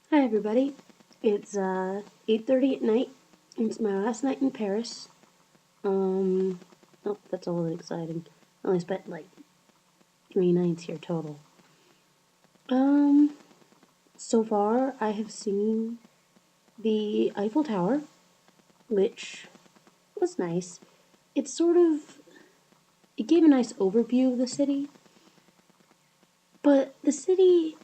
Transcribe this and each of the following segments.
Hi everybody. It's 8:30 at night. It's my last night in Paris. Um oh, that's all exciting. I only spent like 3 nights here total. Um so far I have seen the Eiffel Tower, which was nice. It's sort of it gave a nice overview of the city, but the city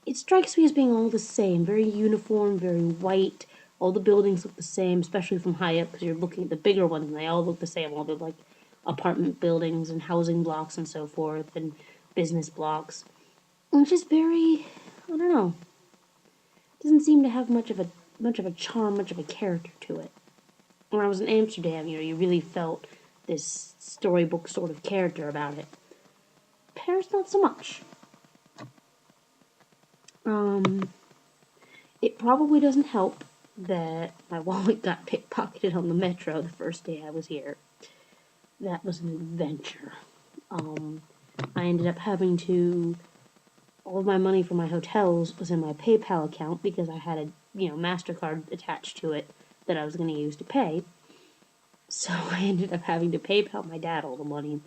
it strikes me as being all the same, very uniform, very white. All the buildings look the same, especially from high up, because you're looking at the bigger ones, and they all look the same. All the like apartment buildings and housing blocks and so forth, and business blocks, which is very, I don't know, doesn't seem to have much of a charm, much of a character to it. When I was in Amsterdam, you really felt this storybook sort of character about it. Paris, not so much. Um, It probably doesn't help that my wallet got pickpocketed on the metro the first day I was here. That was an adventure. Um, I ended up having to. All of my money for my hotels was in my PayPal account because I had a Mastercard attached to it that I was going to use to pay. So I ended up having to PayPal my dad all the money,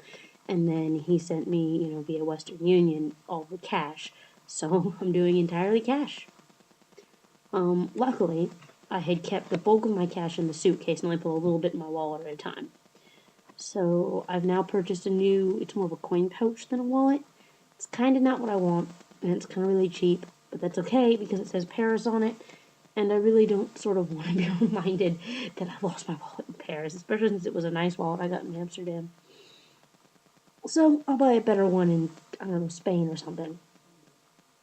and then he sent me via Western Union all the cash. So I'm doing entirely cash. Luckily, I had kept the bulk of my cash in the suitcase and only put a little bit in my wallet at a time. So I've now purchased it's more of a coin pouch than a wallet. It's kind of not what I want, and it's kind of really cheap, but that's okay because it says Paris on it, and I really don't sort of want to be reminded that I lost my wallet in Paris, especially since it was a nice wallet I got in Amsterdam. So I'll buy a better one in, I don't know, Spain or something.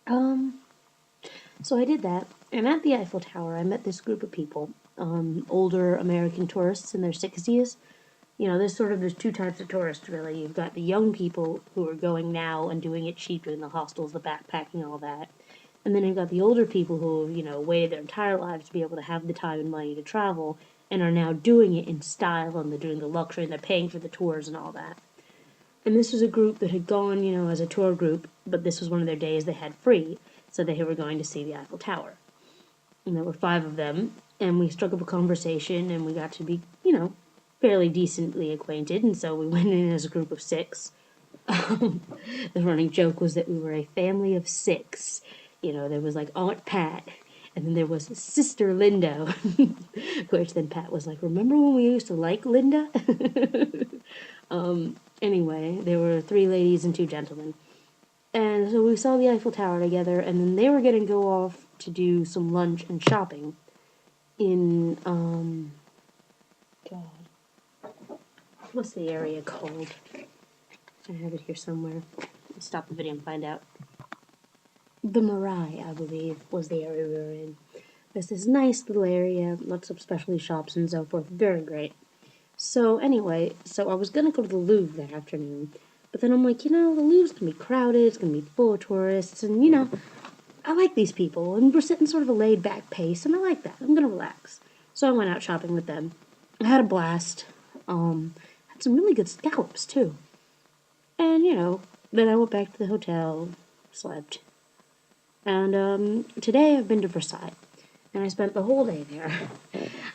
Um, So I did that, and at the Eiffel Tower, I met this group of people, older American tourists in their 60s. There's two types of tourists really. You've got the young people who are going now and doing it cheap, doing the hostels, the backpacking, all that. And then you've got the older people who, waited their entire lives to be able to have the time and money to travel and are now doing it in style and they're doing the luxury and they're paying for the tours and all that. And this was a group that had gone, as a tour group, but this was one of their days they had free, so they were going to see the Eiffel Tower. And there were five of them, and we struck up a conversation, and we got to be, fairly decently acquainted, and so we went in as a group of six. The running joke was that we were a family of six. There was like Aunt Pat, and then there was Sister Linda, which then Pat was like, "Remember when we used to like Linda?" Anyway, there were three ladies and two gentlemen. And so we saw the Eiffel Tower together, and then they were going to go off to do some lunch and shopping in, God, what's the area called? I have it here somewhere. Let's stop the video and find out. The Marais, I believe, was the area we were in. There's this nice little area, lots of specialty shops and so forth. Very great. So anyway, I was going to go to the Louvre that afternoon, but then I'm like, the Louvre's going to be crowded, it's going to be full of tourists, and, I like these people, and we're sitting sort of a laid-back pace, and I like that. I'm going to relax. So I went out shopping with them. I had a blast. Had some really good scallops, too. And, then I went back to the hotel, slept. And today I've been to Versailles, and I spent the whole day there.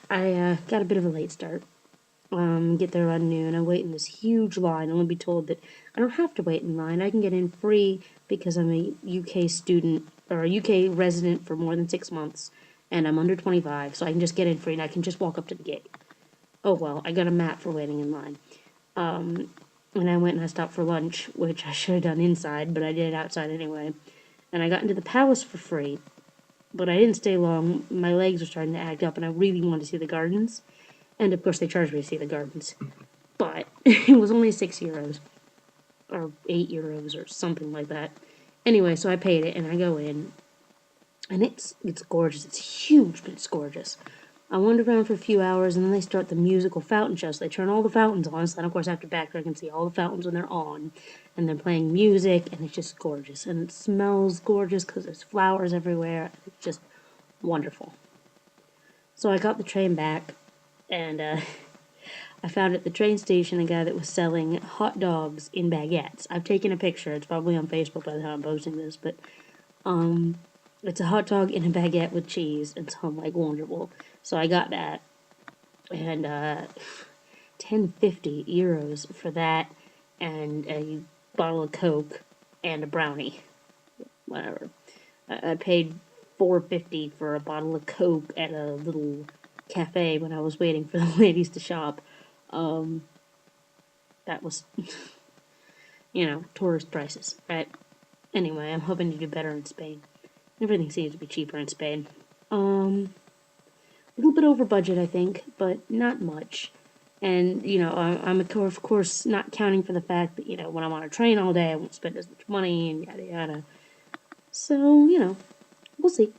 I got a bit of a late start. Get there around noon. I wait in this huge line, only be told that I don't have to wait in line. I can get in free because I'm a UK student or a UK resident for more than 6 months, and I'm under 25, so I can just get in free and I can just walk up to the gate. Oh well, I got a mat for waiting in line. And I went and I stopped for lunch, which I should have done inside, but I did it outside anyway. And I got into the palace for free, but I didn't stay long. My legs were starting to act up, and I really wanted to see the gardens. And of course, they charged me to see the gardens. But it was only €6, or €8, or something like that. Anyway, so I paid it, and I go in, and it's gorgeous. It's huge, but it's gorgeous. I wandered around for a few hours, and then they start the musical fountain show. So they turn all the fountains on, so then, of course, I have to back there and see all the fountains when they're on. And they're playing music, and it's just gorgeous. And it smells gorgeous because there's flowers everywhere. It's just wonderful. So I got the train back, and I found at the train station a guy that was selling hot dogs in baguettes. I've taken a picture. It's probably on Facebook by the time I'm posting this, but It's a hot dog and a baguette with cheese, and so I'm like, wonderful. So I got that, and 10.50 euros for that, and a bottle of Coke and a brownie, whatever. I paid 4.50 for a bottle of Coke at a little cafe when I was waiting for the ladies to shop. That was, tourist prices, right? Anyway, I'm hoping to do better in Spain. Everything seems to be cheaper in Spain. A little bit over budget, I think, but not much. And, I'm of course not counting for the fact that, when I'm on a train all day, I won't spend as much money and yada yada. So, we'll see.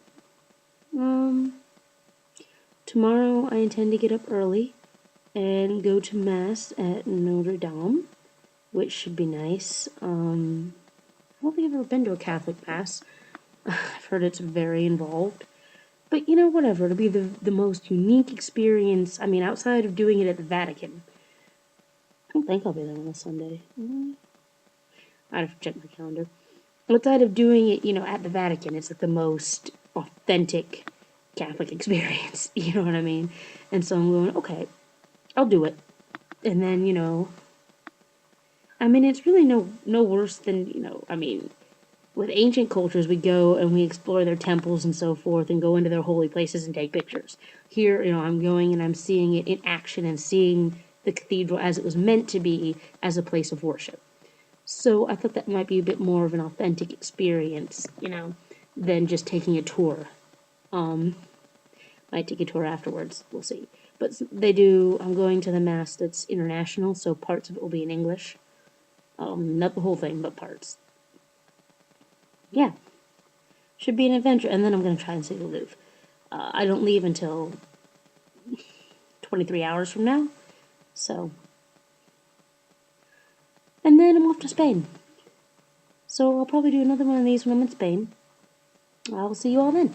Um, Tomorrow I intend to get up early and go to Mass at Notre Dame, which should be nice. I don't think I've ever been to a Catholic Mass. I've heard it's very involved. But, whatever. It'll be the most unique experience. I mean, outside of doing it at the Vatican. I don't think I'll be there on a Sunday. I'd have to check my calendar. Outside of doing it, at the Vatican, it's like the most authentic Catholic experience. You know what I mean? And so I'm going, okay, I'll do it. And then, I mean, it's really no worse than, I mean, with ancient cultures, we go and we explore their temples and so forth and go into their holy places and take pictures. Here, I'm going and I'm seeing it in action and seeing the cathedral as it was meant to be as a place of worship. So I thought that might be a bit more of an authentic experience, than just taking a tour. Might take a tour afterwards. We'll see. But I'm going to the Mass that's international, so parts of it will be in English. Not the whole thing, but parts. Yeah. Should be an adventure. And then I'm going to try and see the Louvre. I don't leave until 23 hours from now. So. And then I'm off to Spain. So I'll probably do another one of these when I'm in Spain. I will see you all then.